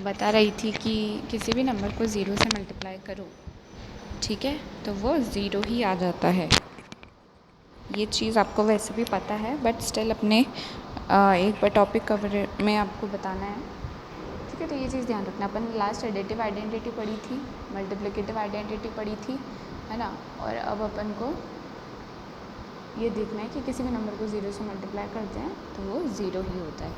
बता रही थी कि किसी भी नंबर को ज़ीरो से मल्टीप्लाई करो, ठीक है, तो वो ज़ीरो ही आ जाता है। ये चीज़ आपको वैसे भी पता है, बट स्टिल अपने एक बार टॉपिक कवर में आपको बताना है, ठीक है। तो ये चीज़ ध्यान रखना। अपन लास्ट एडिटिव आइडेंटिटी पढ़ी थी, मल्टीप्लिकेटिव आइडेंटिटी पढ़ी थी, है ना। और अब अपन को ये देखना है कि किसी भी नंबर को ज़ीरो से मल्टीप्लाई करते हैं तो वो ज़ीरो ही होता है।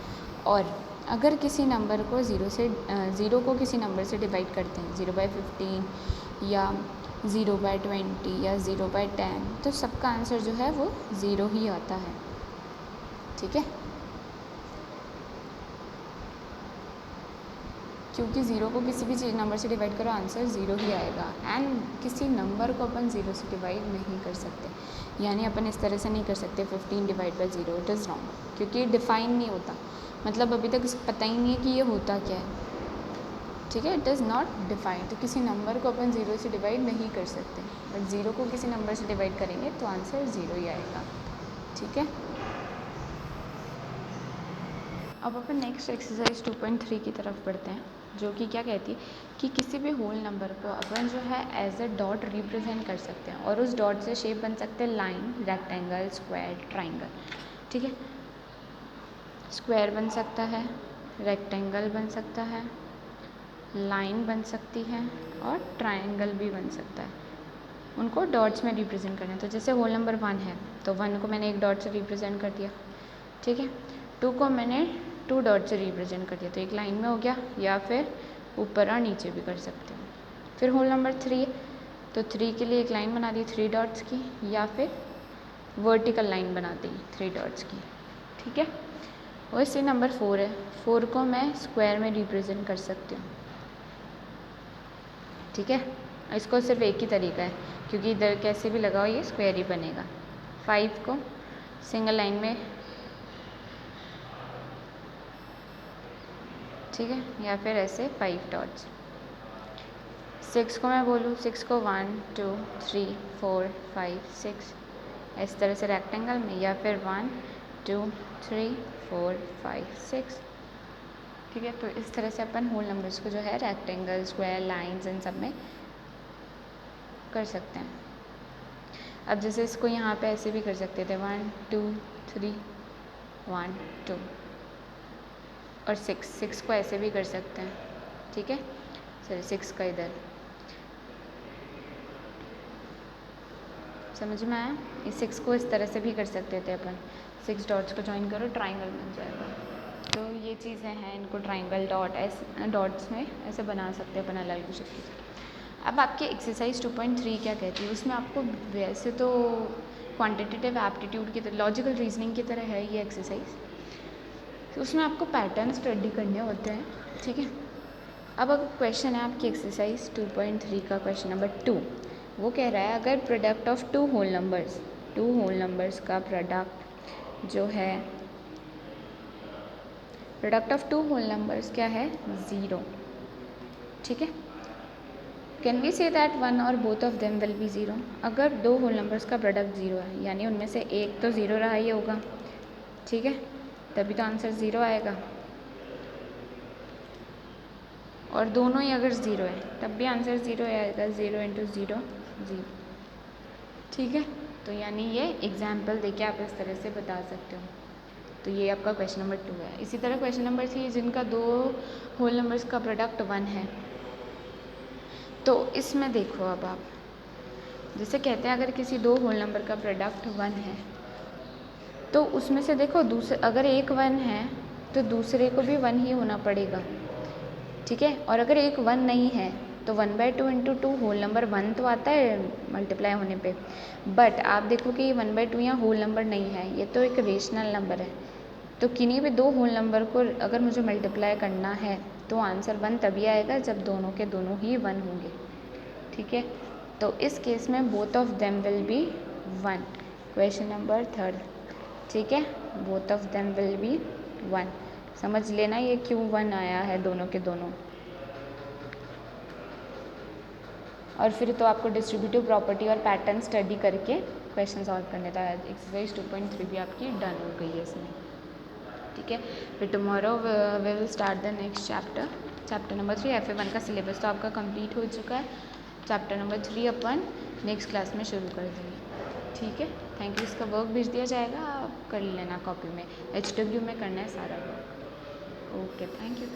और अगर किसी नंबर को ज़ीरो को किसी नंबर से डिवाइड करते हैं, 0/15 या 0/20 या 0/10, तो सबका आंसर जो है वो ज़ीरो ही आता है, ठीक है। क्योंकि ज़ीरो को किसी भी नंबर से डिवाइड करो, आंसर ज़ीरो ही आएगा। एंड किसी नंबर को अपन ज़ीरो से डिवाइड नहीं कर सकते, यानी अपन इस तरह से नहीं कर सकते 15 divide by zero, it is wrong, क्योंकि डिफ़ाइन नहीं होता। मतलब अभी तक पता ही नहीं है कि ये होता क्या है, ठीक है। It is not defined. तो किसी नंबर को अपन ज़ीरो से डिवाइड नहीं कर सकते, बट ज़ीरो को किसी नंबर से डिवाइड करेंगे तो आंसर ज़ीरो ही आएगा, ठीक है। अब अपन नेक्स्ट एक्सरसाइज 2.3 की तरफ बढ़ते हैं, जो कि क्या कहती है कि किसी भी होल नंबर को अपन जो है एज अ डॉट रिप्रेजेंट कर सकते हैं, और उस डॉट से शेप बन सकते हैं लाइन, रेक्टेंगल, स्क्वायर, ट्राइंगल, ठीक है। स्क्वायर बन सकता है, रेक्टेंगल बन सकता है, लाइन बन सकती है, और ट्राइंगल भी बन सकता है। उनको डॉट्स में रिप्रेजेंट करना है। तो जैसे होल नंबर 1 है तो 1 को मैंने एक डॉट से रिप्रेजेंट कर दिया, ठीक है। 2 को मैंने 2 डॉट से रिप्रेजेंट कर दिया, तो एक लाइन में हो गया, या फिर ऊपर और नीचे भी कर सकते हो। फिर होल नंबर 3 है तो 3 के लिए एक लाइन बना दी 3 डॉट्स की, या फिर वर्टिकल लाइन बना दी 3 डॉट्स की, ठीक है। और इसी नंबर 4 है, 4 को मैं स्क्वायर में रिप्रेजेंट कर सकती हूँ, ठीक है। इसको सिर्फ एक ही तरीका है, क्योंकि इधर कैसे भी लगाओ ये स्क्वायर ही बनेगा। 5 को सिंगल लाइन में, ठीक है, या फिर ऐसे 5 डॉट्स। 6 को मैं बोलूँ, 6 को 1 2 3 4 5 6 इस तरह से रेक्टेंगल में, या फिर 1 2 3 4 5 6, ठीक है। तो इस तरह से अपन होल नंबर्स को जो है रेक्टेंगल, स्क्वायर, लाइंस इन सब में कर सकते हैं। अब जैसे इसको यहाँ पे ऐसे भी कर सकते थे 1 2 3 1 2, और 6 को ऐसे भी कर सकते हैं, ठीक है। सॉरी 6 का इधर, समझ में आया। इस 6 को इस तरह से भी कर सकते थे अपन, 6 डॉट्स को ज्वाइन करो, ट्राइंगल बन जाएगा। तो ये चीज़ें हैं, इनको ट्राइंगल, डॉट, ऐसे डॉट्स में ऐसे बना सकते हैं अपन अलग अलग शक्ल से। अब आपके एक्सरसाइज 2.3 क्या कहती है, उसमें आपको वैसे तो क्वांटिटेटिव एप्टीट्यूड की तरह, लॉजिकल रीजनिंग की तरह है ये एक्सरसाइज, तो उसमें आपको पैटर्न स्टडी करने होते हैं, ठीक है। अब अगर क्वेश्चन है आपकी एक्सरसाइज 2.3 का क्वेश्चन नंबर 2, वो कह रहा है अगर product of two whole numbers का प्रोडक्ट जो है, product of two whole numbers क्या है, 0, ठीक है। Can we say that one और both of them will be 0। अगर दो होल नंबर्स का प्रोडक्ट 0 है, यानी उनमें से एक तो 0 रहा ही होगा, ठीक है, तभी तो आंसर 0 आएगा। और दोनों ही अगर 0 है तब भी आंसर 0 आएगा, 0 × 0 0, ठीक है। तो यानी ये एग्जाम्पल देके आप इस तरह से बता सकते हो। तो ये आपका क्वेश्चन नंबर 2 है। इसी तरह क्वेश्चन नंबर 3, जिनका दो होल नंबर्स का प्रोडक्ट 1 है, तो इसमें देखो अब आप जैसे कहते हैं अगर किसी दो होल नंबर का प्रोडक्ट 1 है, तो उसमें से देखो दूसरे, अगर एक 1 है तो दूसरे को भी 1 ही होना पड़ेगा, ठीक है। और अगर एक 1 नहीं है तो 1/2 × 2 होल नंबर 1 तो आता है मल्टीप्लाई होने पे, बट आप देखो कि ये 1/2 यहाँ होल नंबर नहीं है, ये तो एक रेशनल नंबर है। तो किन्हीं भी दो होल नंबर को अगर मुझे मल्टीप्लाई करना है तो आंसर 1 तभी आएगा जब दोनों के दोनों ही 1 होंगे, ठीक है। तो इस केस में both of them will B 1, question number 3, ठीक है, both of them will B 1। समझ लेना ये क्यों 1 आया है दोनों के दोनों। और फिर तो आपको डिस्ट्रीब्यूटिव प्रॉपर्टी और पैटर्न स्टडी करके क्वेश्चन सॉल्व करने था। एक्सरसाइज 2.3 भी आपकी डन हो गई है इसमें, ठीक है। फिर tomorrow we will start the next chapter number 3। FA1 का सिलेबस तो आपका कंप्लीट हो चुका है। चैप्टर नंबर 3 अपन नेक्स्ट क्लास में शुरू कर देंगे, ठीक है। Thank you. इसका वर्क भेज दिया जाएगा, आप कर लेना कॉपी में, HW में करना है सारा वर्क। Okay, thank you.